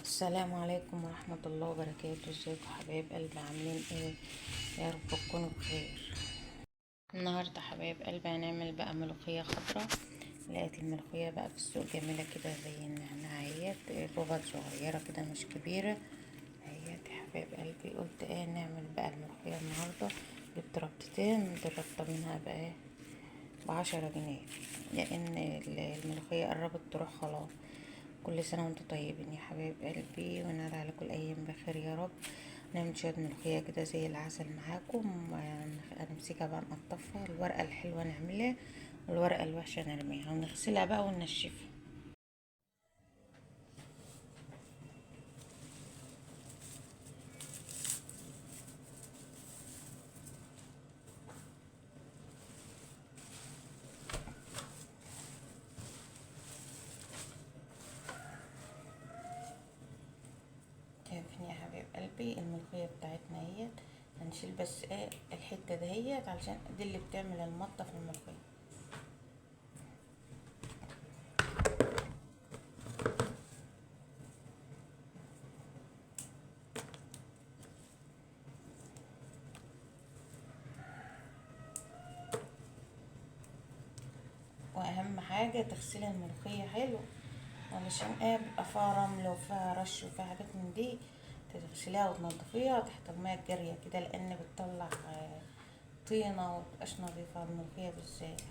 السلام عليكم ورحمة الله وبركاته. ازيكم حبايب قلبي؟ عاملين ايه؟ يا رب تكونوا بخير. النهاردة حبايب قلبي هنعمل بقى ملوخية خضراء. لقيت الملوخية بقى في السوق جميلة كده زي النعناعيات، ربط صغيرة كده مش كبيرة. اهيت يا حبايب قلبي، قلت ايه نعمل بقى الملوخية النهاردة. جبت ربطتين، دي الربطة منها بقى ايه ب10 جنيه، لان الملوخية قربت تروح خلاص. كل سنة وانتم طيبين يا حبايب قلبي، ونال عليكم الأيام بخير يا رب. نعمل شوية ملوخية كده زي العسل معاكم. هنمسكها بقى نقطفها، الورقة الحلوة نعملها والورقة الوحشة نرميها، ونغسلها بقى وننشفها. شايفين يا حبايب قلبي الملوخية بتاعتنا اهيت. هنشيل بس ايه الحتة دهيت علشان دي اللي بتعمل المطة في الملوخية. واهم حاجة تغسلي الملوخية حلو، علشان ايه بيبقى فيها رمل وفيها رش وفيها حاجات من دي. تغسليها وتنضفيها تحت المية الجارية كده، لان بتطلع طينة ومتبقاش نظيفة الملوخية بالذات.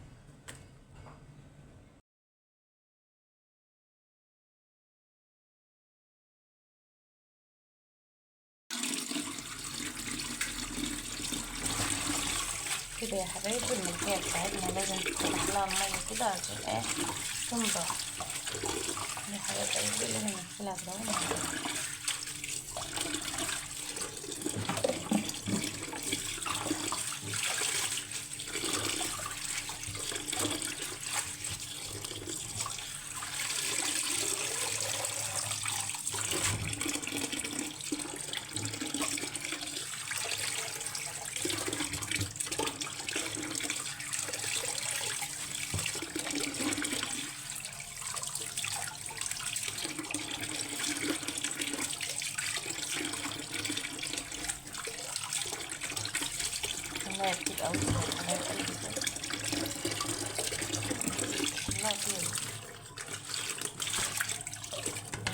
كده يا حبايبي الملوخية بتاعتنا لازم تفتح لها المية كده عشان ايه تنضف. يا حبايب قلبي لازم نغسلها كده. المية كتير اوي يا حبايب قلبي كده. المية كتير.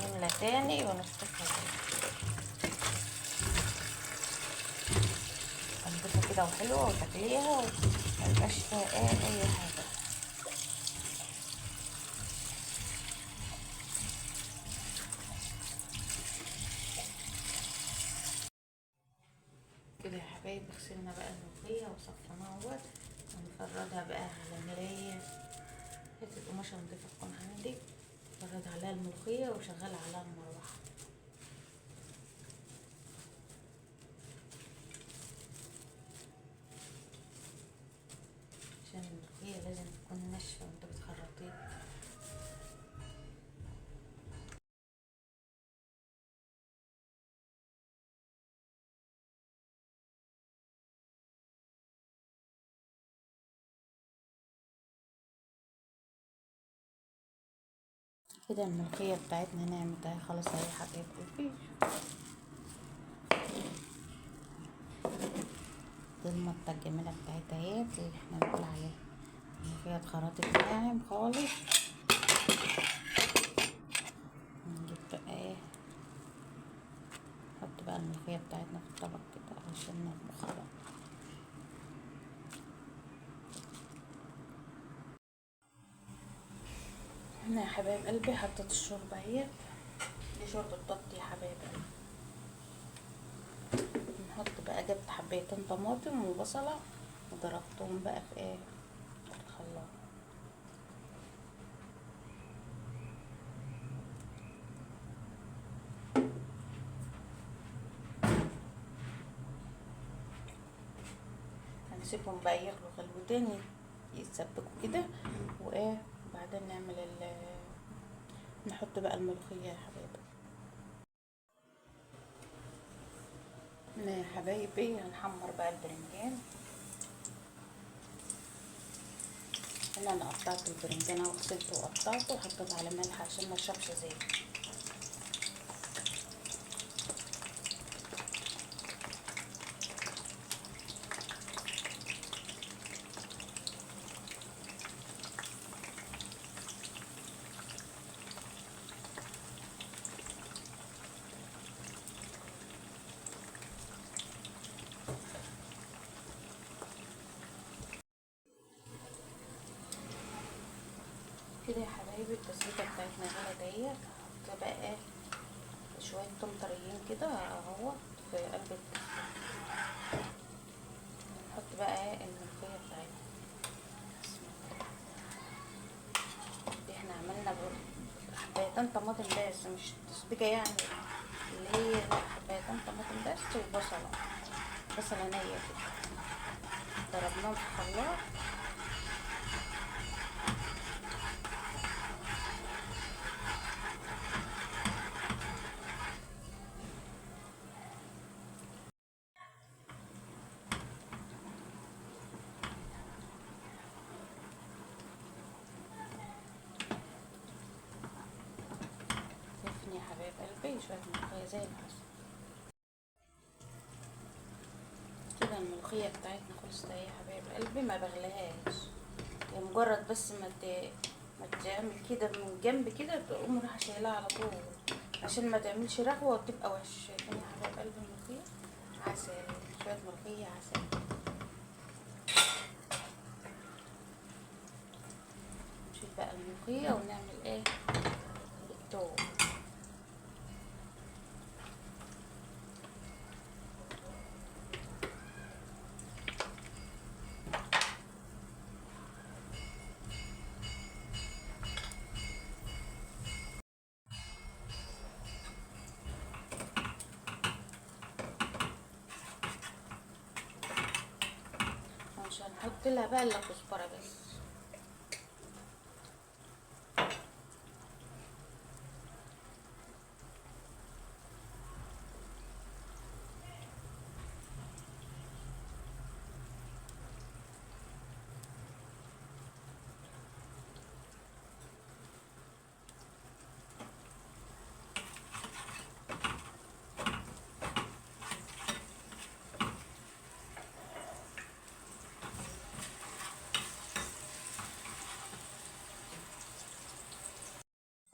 نملى تاني ونفتحها تاني. تنضيفها كده وحلوة وتاكليها وميبقاش فيها ايه اي حاجة. كده يا حبايبي غسلنا بقى الملوخية وصفناها اهوت، ونفردها بقى على مراية. حتة قماشة نضيفة تكون عندي، فرد عليها الملوخية وشغل عليها المروحة، عشان الملوخية لازم تكون ناشفة وانت بتخرطيها. كده الملوخية بتاعتنا نعمت اهي خلاص اهي حبايب قلبي. دي المطة الجميلة بتاعتها اهيت اللي احنا بنقول عليها الملوخية اتخرطت ناعم خالص. نجيب بقى ايه، نحط بقى الملوخية بتاعتنا في الطبق كده علشان نطبخها بقى. هنا يا حبايب قلبي حطيت الشوربة اهيت، دي شوربة بط يا حبايب قلبي. نحط بقى، جبت حبيتين طماطم وبصلة وضربتهم بقى في ايه في الخلاط. هنسيبهم بقى ياخدوا غلوتين يتسبكوا كده وايه، وبعدين نعمل نحط بقى الملوخية يا حبايبي. هنا يا حبايبي هنحمر بقى البرنجان. هنا انا قطعت البرنجان وغسلته وقطعته وحطيت على ملح عشان ما يشربش زيت. حبايبي التسبيكه بتاعتنا غلت اهيت. هحط بقى ايه شويه توم طريين كده اهوت في قلب التسبيكه. نحط بقى ايه الملوخيه بتاعتنا. دي احنا عملنا حبايتين طماطم بس، مش تسبيكه يعني اللي هي حبايتين طماطم بس وبصله، بصله نيه كده ضربناهم في الخلاط. شايفين يا حبايب قلبي شويه ملوخيه زي العسل كده. الملوخيه بتاعتنا خلصت اهي يا حبايب قلبي، ما بغليهاش، هي مجرد بس ما تعمل كده من جنب كده تقوم رايحه شايلها على طول عشان ما تعملش رغوه وتبقى وش. شايفين يا حبايب قلبي الملوخيه عسل، شويه ملوخيه عسل. نشيل بقى الملوخيه ونعمل ايه التوم. مش هنحط لها بقى الا كزبره بس.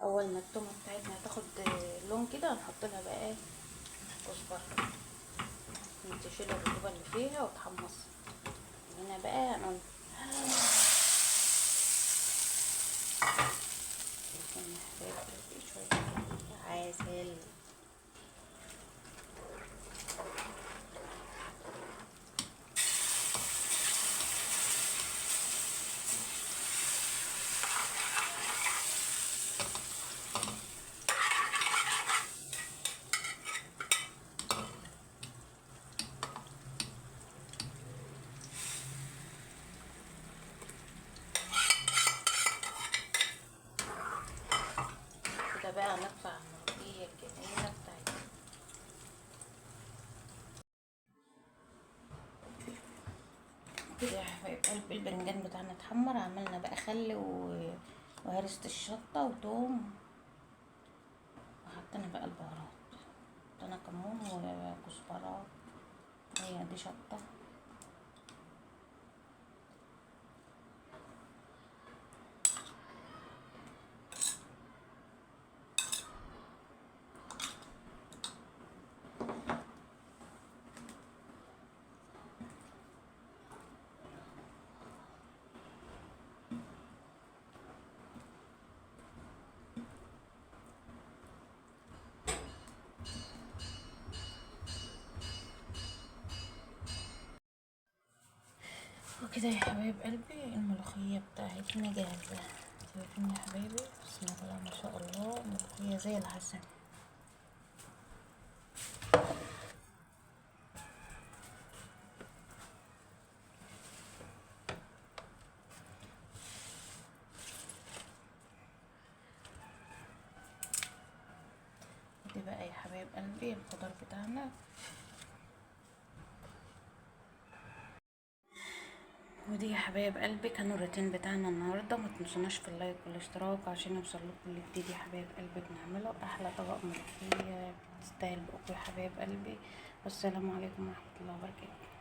اول ما التومه بتاعتنا تاخد لون كده هنحط لها بقى ايه كزبره، تشيل الرطوبه اللي فيها وتحمص. هنا بقى شويه عسل. كده بقى نرفع الملوخيه الجميله بتاعتنا. كده يا حبايب قلبي البنجان بتاعنا اتحمر. عملنا بقى خل وهرسة الشطة وتوم، وحطينا بقى البهارات، حطينا كمون وكزبرة، هي دي شطة. وكده يا حبايب قلبي الملوخية بتاعتنا جاهزة. شايفين يا حبايبي بسم الله ما شاء الله ملوخية زي العسل. دي بقى يا حبايب قلبي الخضار بتاعنا. ودي يا حبايب قلبي كانوا الروتين بتاعنا النهارده. ما تنسوناش في اللايك والاشتراك عشان يوصلكم كل جديد يا حبايب قلبي. بنعمله احلى طبق ملوخيه تستاهل بقكم يا حبايب قلبي. والسلام عليكم ورحمه الله وبركاته.